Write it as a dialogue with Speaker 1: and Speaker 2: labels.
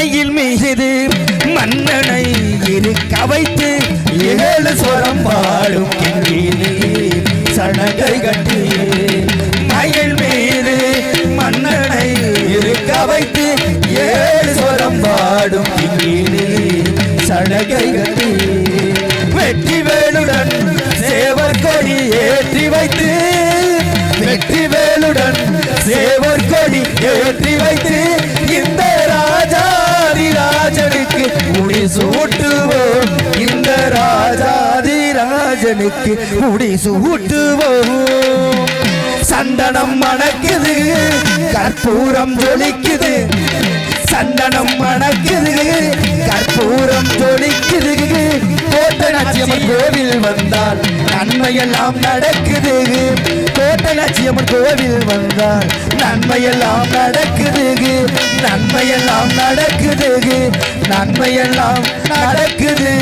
Speaker 1: மயில் மீது மன்னனை இருக்க வைத்து 7 ஸ்வரம் பாடும் கிங்கினி சடங்கை கட்டி மயில் மீது மன்னனை இருக்க வைத்து 7 ஸ்வரம் பாடும் கிங்கினி சடங்கை கட்டி வெற்றி வேலுடன் சேவர் கொடி ஏற்றி வைத்து வெற்றி வேலுடன் சேவர் கொடி ஏற்றி வைத்து இந்த ராஜாதிராஜனுக்கு முடி சூட்டுவோம் இந்த ராஜாதிராஜனுக்கு முடி சூட்டுவோம் சந்தனம் மணக்குது கற்பூரம் ஜொலிக்குது சந்தனம் மணக்குது கற்பூரம் ஜொலிக்குது கோட்டநாச்சியம்மன் கோவில் வந்தால் நன்மையெல்லாம் நடக்குது கோட்டநாச்சியம்மன் கோவில் வந்தால் நன்மையெல்லாம் நடக்குது நன்மையெல்லாம் நடக்குது நன்மையெல்லாம் நடக்குது